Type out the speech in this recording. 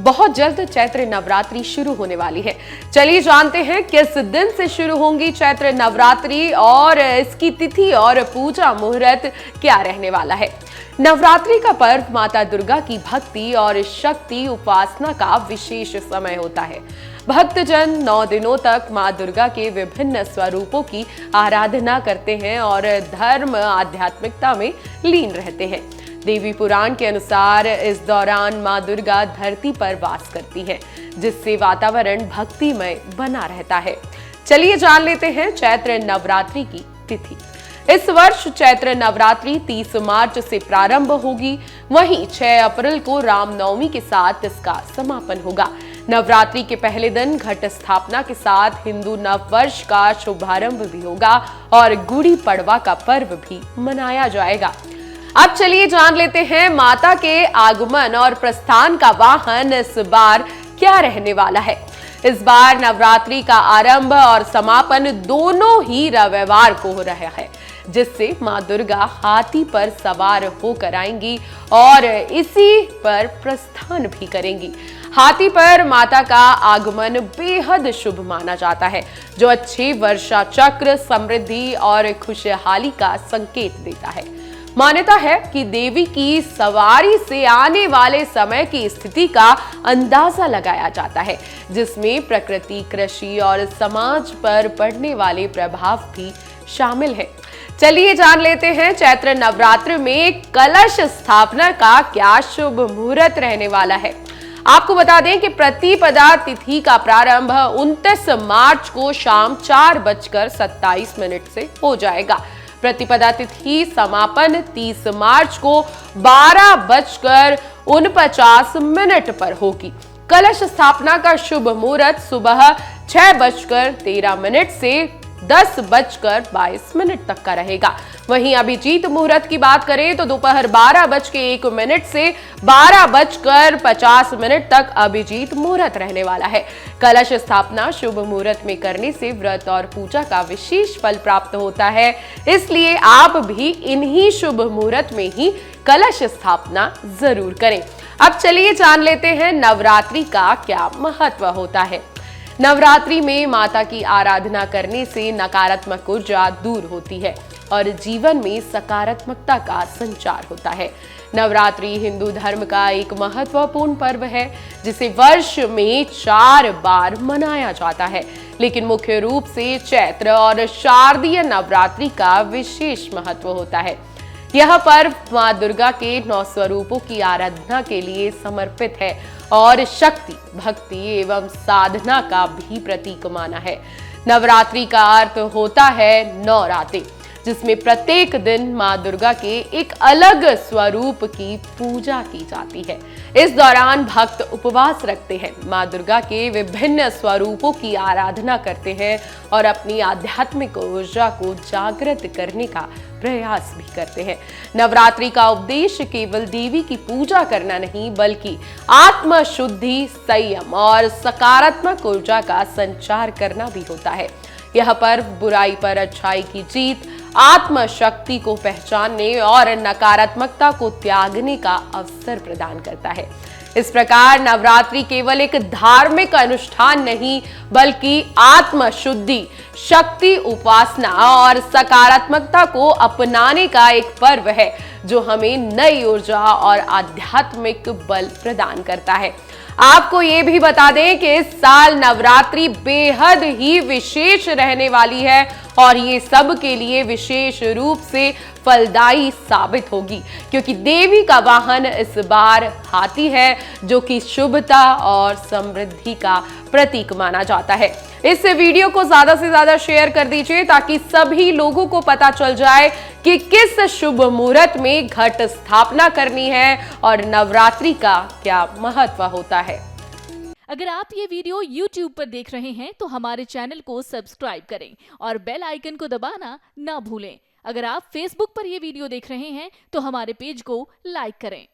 बहुत जल्द चैत्र नवरात्रि शुरू होने वाली है। चलिए जानते हैं किस दिन से शुरू होंगी चैत्र नवरात्रि और इसकी तिथि और पूजा मुहूर्त क्या रहने वाला है। नवरात्रि का पर्व माता दुर्गा की भक्ति और शक्ति उपासना का विशेष समय होता है। भक्तजन 9 दिनों तक मां दुर्गा के विभिन्न स्वरूपों की आराधना करते हैं और धर्म आध्यात्मिकता में लीन रहते हैं। देवी पुराण के अनुसार इस दौरान मां दुर्गा धरती पर वास करती हैं, जिससे वातावरण भक्तिमय बना रहता है। चलिए जान लेते हैं चैत्र नवरात्रि की तिथि। इस वर्ष चैत्र नवरात्रि 30 मार्च से प्रारंभ होगी, वहीं 6 अप्रैल को रामनवमी के साथ इसका समापन होगा। नवरात्रि के पहले दिन घट स्थापना के साथ हिंदू नव वर्ष का शुभारंभ भी होगा और गुड़ी पड़वा का पर्व भी मनाया जाएगा। अब चलिए जान लेते हैं माता के आगमन और प्रस्थान का वाहन इस बार क्या रहने वाला है। इस बार नवरात्रि का आरंभ और समापन दोनों ही रविवार को हो रहा है, जिससे मां दुर्गा हाथी पर सवार होकर आएंगी और इसी पर प्रस्थान भी करेंगी। हाथी पर माता का आगमन बेहद शुभ माना जाता है, जो अच्छे वर्षा चक्र, समृद्धि और खुशहाली का संकेत देता है। मान्यता है कि देवी की सवारी से आने वाले समय की स्थिति का अंदाजा लगाया जाता है, जिसमें प्रकृति, कृषि और समाज पर पड़ने वाले प्रभाव भी शामिल है। चलिए जान लेते हैं चैत्र नवरात्र में कलश स्थापना का क्या शुभ मुहूर्त रहने वाला है। आपको बता दें कि प्रतिपदा तिथि का प्रारंभ 29 मार्च को शाम 4:27 से हो जाएगा। प्रतिपदा तिथि समापन 30 मार्च को 12:49 पर होगी। कलश स्थापना का शुभ मुहूर्त सुबह 6:13 से 10:22 तक का रहेगा। वहीं अभिजीत मुहूर्त की बात करें तो दोपहर 12:01 से 12:50 तक अभिजीत मुहूर्त रहने वाला है। कलश स्थापना शुभ मुहूर्त में करने से व्रत और पूजा का विशेष फल प्राप्त होता है, इसलिए आप भी इन्हीं शुभ मुहूर्त में ही कलश स्थापना जरूर करें। अब चलिए जान लेते हैं नवरात्रि का क्या महत्व होता है। नवरात्रि में माता की आराधना करने से नकारात्मक ऊर्जा दूर होती है और जीवन में सकारात्मकता का संचार होता है। नवरात्रि हिंदू धर्म का एक महत्वपूर्ण पर्व है, जिसे वर्ष में 4 बार मनाया जाता है, लेकिन मुख्य रूप से चैत्र और शारदीय नवरात्रि का विशेष महत्व होता है। यह पर्व मां दुर्गा के 9 स्वरूपों की आराधना के लिए समर्पित है और शक्ति, भक्ति एवं साधना का भी प्रतीक माना है। नवरात्रि का अर्थ होता है 9 रातें, जिसमें प्रत्येक दिन मां दुर्गा के एक अलग स्वरूप की पूजा की जाती है। इस दौरान भक्त उपवास रखते हैं, मां दुर्गा के विभिन्न स्वरूपों की आराधना करते हैं और अपनी आध्यात्मिक ऊर्जा को जागृत करने का प्रयास भी करते हैं। नवरात्रि का उद्देश्य केवल देवी की पूजा करना नहीं, बल्कि आत्म शुद्धि, संयम और सकारात्मक ऊर्जा का संचार करना भी होता है। यह पर्व बुराई पर अच्छाई की जीत, आत्म शक्ति को पहचानने और नकारात्मकता को त्यागने का अवसर प्रदान करता है। इस प्रकार नवरात्रि केवल एक धार्मिक अनुष्ठान नहीं, बल्कि आत्म शुद्धि, शक्ति उपासना और सकारात्मकता को अपनाने का एक पर्व है, जो हमें नई ऊर्जा और आध्यात्मिक बल प्रदान करता है। आपको ये भी बता दें कि इस साल नवरात्रि बेहद ही विशेष रहने वाली है और ये सब के लिए विशेष रूप से फलदायी साबित होगी, क्योंकि देवी का वाहन इस बार हाथी है, जो कि शुभता और समृद्धि का प्रतीक माना जाता है। इस वीडियो को ज्यादा से ज्यादा शेयर कर दीजिए, ताकि सभी लोगों को पता चल जाए कि किस शुभ मुहूर्त में घट स्थापना करनी है और नवरात्रि का क्या महत्व होता है। अगर आप ये वीडियो YouTube पर देख रहे हैं तो हमारे चैनल को सब्सक्राइब करें और बेल आइकन को दबाना ना भूलें। अगर आप Facebook पर ये वीडियो देख रहे हैं तो हमारे पेज को लाइक करें।